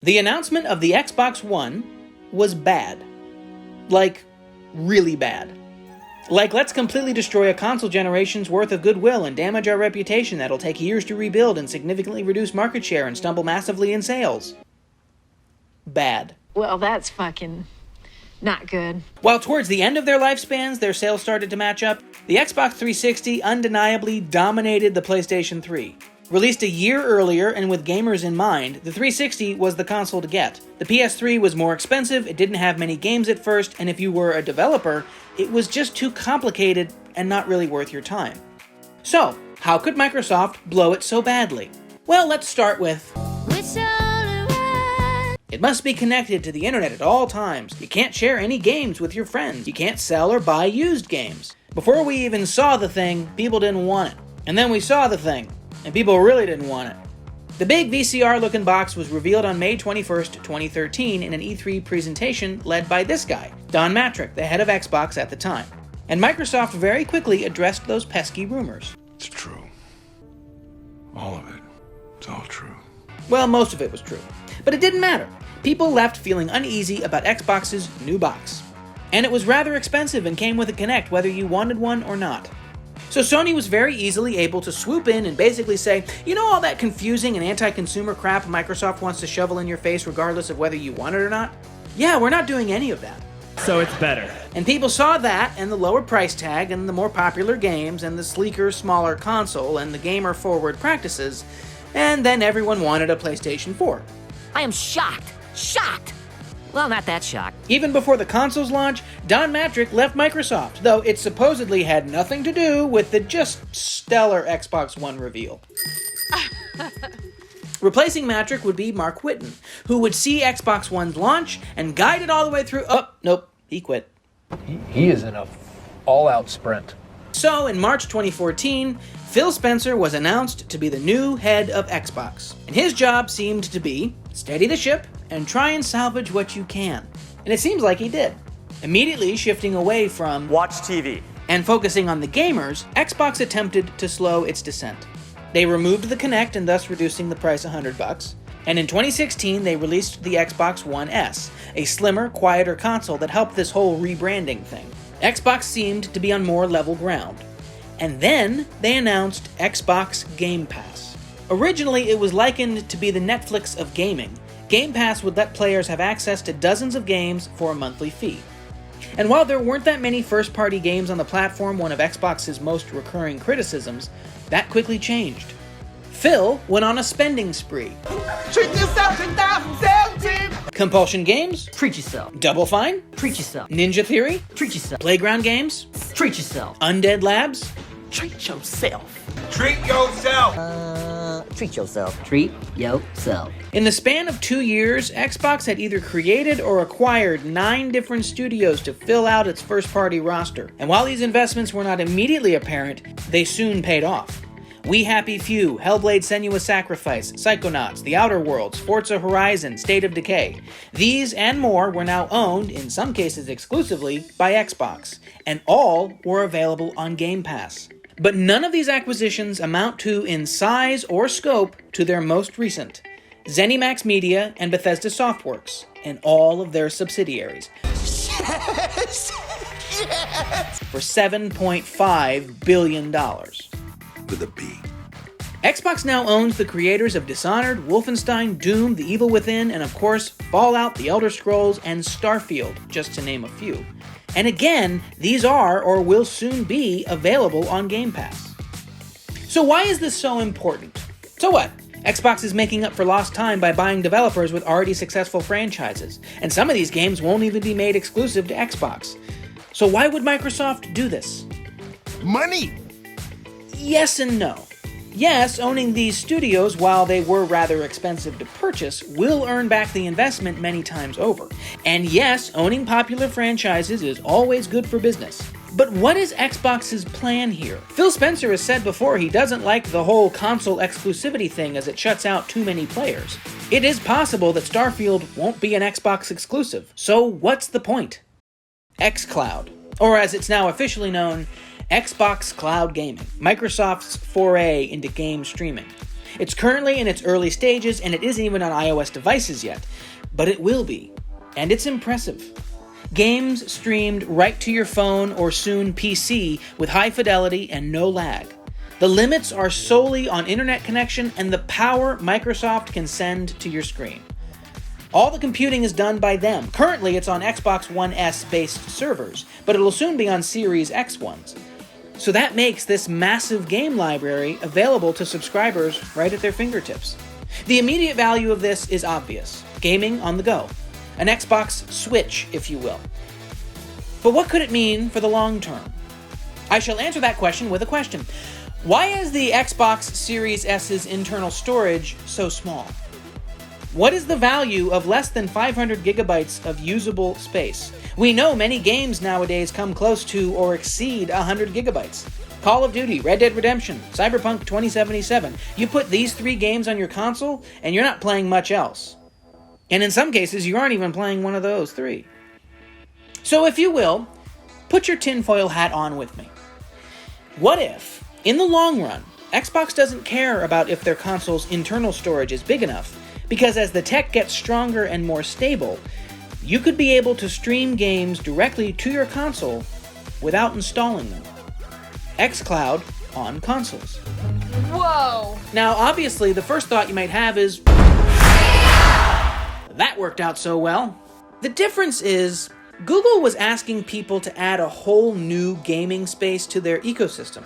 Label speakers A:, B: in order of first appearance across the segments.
A: The announcement of the Xbox One was bad. Like, really bad. Like, let's completely destroy a console generation's worth of goodwill and damage our reputation that'll take years to rebuild and significantly reduce market share and stumble massively in sales. Bad.
B: Well, that's fucking not good.
A: While towards the end of their lifespans, their sales started to match up, the Xbox 360 undeniably dominated the PlayStation 3. Released a year earlier and with gamers in mind, the 360 was the console to get. The PS3 was more expensive, it didn't have many games at first, and if you were a developer, it was just too complicated and not really worth your time. So, how could Microsoft blow it so badly? Well, let's start with... It must be connected to the internet at all times. You can't share any games with your friends. You can't sell or buy used games. Before we even saw the thing, people didn't want it. And then we saw the thing, and people really didn't want it. The big VCR-looking box was revealed on May 21st, 2013 in an E3 presentation led by this guy, Don Mattrick, the head of Xbox at the time. And Microsoft very quickly addressed those pesky rumors.
C: It's true. All of it. It's all true.
A: Well, most of it was true. But it didn't matter. People left feeling uneasy about Xbox's new box. And it was rather expensive and came with a Kinect whether you wanted one or not. So Sony was very easily able to swoop in and basically say, you know all that confusing and anti-consumer crap Microsoft wants to shovel in your face regardless of whether you want it or not? Yeah, we're not doing any of that.
D: So it's better.
A: And people saw that and the lower price tag and the more popular games and the sleeker, smaller console and the gamer-forward practices, and then everyone wanted a PlayStation 4.
E: I am shocked. Shocked! Well, not that shocked.
A: Even before the console's launch, Don Mattrick left Microsoft, though it supposedly had nothing to do with the just stellar Xbox One reveal. Replacing Mattrick would be Mark Whitten, who would see Xbox One's launch and guide it all the way through. Oh, nope, he quit.
F: He is in a all-out sprint.
A: So, in March 2014, Phil Spencer was announced to be the new head of Xbox. And his job seemed to be steady the ship and try and salvage what you can. And it seems like he did. Immediately shifting away from
G: watch TV
A: and focusing on the gamers, Xbox attempted to slow its descent. They removed the Kinect and thus reducing the price $100. And in 2016, they released the Xbox One S, a slimmer, quieter console that helped this whole rebranding thing. Xbox seemed to be on more level ground. And then they announced Xbox Game Pass. Originally, it was likened to be the Netflix of gaming. Game Pass would let players have access to dozens of games for a monthly fee. And while there weren't that many first-party games on the platform, one of Xbox's most recurring criticisms, that quickly changed. Phil went on a spending spree.
H: Treat yourself to $1,000.
A: Compulsion games?
E: Treat yourself.
A: Double Fine?
E: Treat yourself.
A: Ninja Theory?
E: Treat yourself.
A: Playground games?
E: Treat yourself.
A: Undead Labs?
E: Treat yourself.
H: Treat yourself.
E: Treat yourself. Treat yourself.
A: In the span of 2 years, Xbox had either created or acquired 9 different studios to fill out its first-party roster. And while these investments were not immediately apparent, they soon paid off. We Happy Few, Hellblade Senua's Sacrifice, Psychonauts, The Outer Worlds, Forza Horizon, State of Decay. These and more were now owned, in some cases exclusively, by Xbox, and all were available on Game Pass. But none of these acquisitions amount to, in size or scope, to their most recent, ZeniMax Media and Bethesda Softworks, and all of their subsidiaries.
H: Yes! Yes!
A: For $7.5 billion.
C: With a B.
A: Xbox now owns the creators of Dishonored, Wolfenstein, Doom, The Evil Within, and of course, Fallout, The Elder Scrolls, and Starfield, just to name a few. And again, these are, or will soon be, available on Game Pass. So why is this so important? So what? Xbox is making up for lost time by buying developers with already successful franchises, and some of these games won't even be made exclusive to Xbox. So why would Microsoft do this?
C: Money!
A: Yes and no. Yes, owning these studios, while they were rather expensive to purchase, will earn back the investment many times over. And yes, owning popular franchises is always good for business. But what is Xbox's plan here? Phil Spencer has said before he doesn't like the whole console exclusivity thing as it shuts out too many players. It is possible that Starfield won't be an Xbox exclusive, so what's the point? xCloud, or as it's now officially known, Xbox Cloud Gaming, Microsoft's foray into game streaming. It's currently in its early stages, and it isn't even on iOS devices yet, but it will be, and it's impressive. Games streamed right to your phone or soon PC with high fidelity and no lag. The limits are solely on internet connection and the power Microsoft can send to your screen. All the computing is done by them. Currently, it's on Xbox One S-based servers, but it'll soon be on Series X ones. So that makes this massive game library available to subscribers right at their fingertips. The immediate value of this is obvious. Gaming on the go. An Xbox Switch, if you will. But what could it mean for the long term? I shall answer that question with a question. Why is the Xbox Series S's internal storage so small? What is the value of less than 500 gigabytes of usable space? We know many games nowadays come close to or exceed 100 gigabytes. Call of Duty, Red Dead Redemption, Cyberpunk 2077. You put these 3 games on your console, and you're not playing much else. And in some cases, you aren't even playing one of those 3. So if you will, put your tinfoil hat on with me. What if, in the long run, Xbox doesn't care about if their console's internal storage is big enough, because as the tech gets stronger and more stable, you could be able to stream games directly to your console without installing them. xCloud on consoles.
B: Whoa!
A: Now, obviously, the first thought you might have is, that worked out so well. The difference is, Google was asking people to add a whole new gaming space to their ecosystem.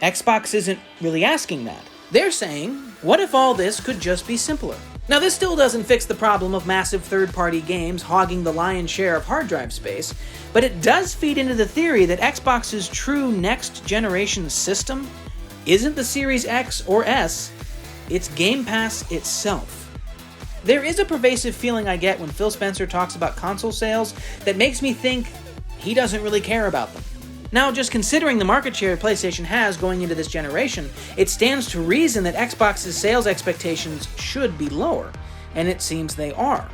A: Xbox isn't really asking that. They're saying, what if all this could just be simpler? Now, this still doesn't fix the problem of massive third-party games hogging the lion's share of hard drive space, but it does feed into the theory that Xbox's true next-generation system isn't the Series X or S, it's Game Pass itself. There is a pervasive feeling I get when Phil Spencer talks about console sales that makes me think he doesn't really care about them. Now, just considering the market share PlayStation has going into this generation, it stands to reason that Xbox's sales expectations should be lower, and it seems they are.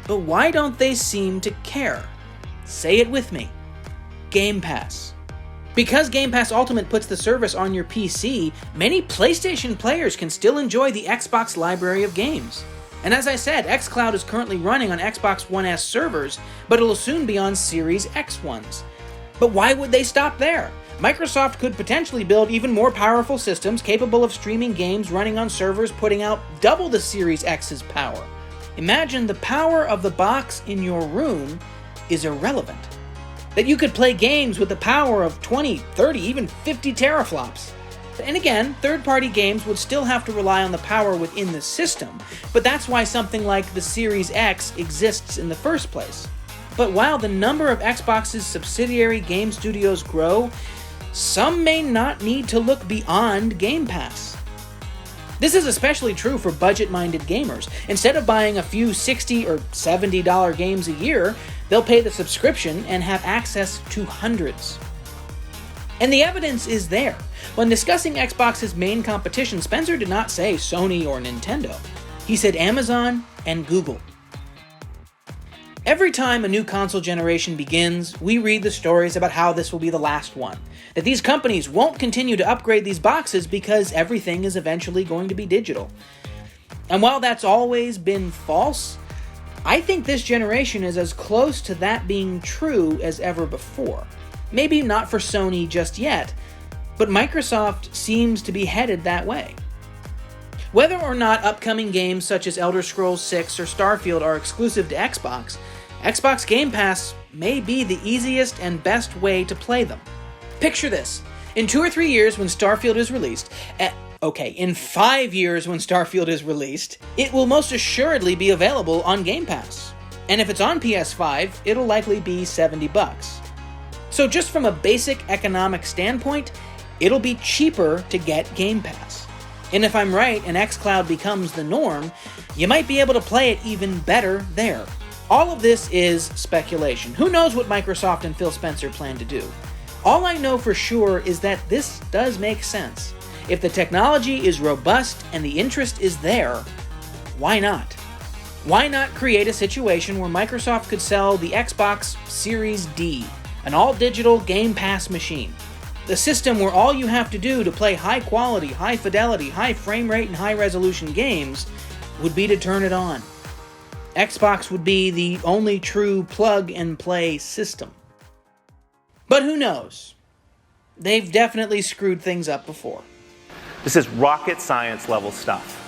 A: But why don't they seem to care? Say it with me. Game Pass. Because Game Pass Ultimate puts the service on your PC, many PlayStation players can still enjoy the Xbox library of games. And as I said, xCloud is currently running on Xbox One S servers, but it'll soon be on Series X ones. But why would they stop there? Microsoft could potentially build even more powerful systems capable of streaming games running on servers putting out double the Series X's power. Imagine the power of the box in your room is irrelevant. That you could play games with the power of 20, 30, even 50 teraflops. And again, third-party games would still have to rely on the power within the system, but that's why something like the Series X exists in the first place. But while the number of Xbox's subsidiary game studios grow, some may not need to look beyond Game Pass. This is especially true for budget-minded gamers. Instead of buying a few $60 or $70 games a year, they'll pay the subscription and have access to hundreds. And the evidence is there. When discussing Xbox's main competition, Spencer did not say Sony or Nintendo. He said Amazon and Google. Every time a new console generation begins, we read the stories about how this will be the last one. That these companies won't continue to upgrade these boxes because everything is eventually going to be digital. And while that's always been false, I think this generation is as close to that being true as ever before. Maybe not for Sony just yet, but Microsoft seems to be headed that way. Whether or not upcoming games such as Elder Scrolls 6 or Starfield are exclusive to Xbox, Xbox Game Pass may be the easiest and best way to play them. Picture this. In 2 or 3 years when Starfield is released, in 5 years when Starfield is released, it will most assuredly be available on Game Pass. And if it's on PS5, it'll likely be $70. So just from a basic economic standpoint, it'll be cheaper to get Game Pass. And if I'm right and xCloud becomes the norm, you might be able to play it even better there. All of this is speculation. Who knows what Microsoft and Phil Spencer plan to do? All I know for sure is that this does make sense. If the technology is robust and the interest is there, why not? Why not create a situation where Microsoft could sell the Xbox Series D, an all-digital Game Pass machine? The system where all you have to do to play high quality, high fidelity, high frame rate, and high resolution games would be to turn it on. Xbox would be the only true plug-and-play system. But who knows? They've definitely screwed things up before.
D: This is rocket science level stuff.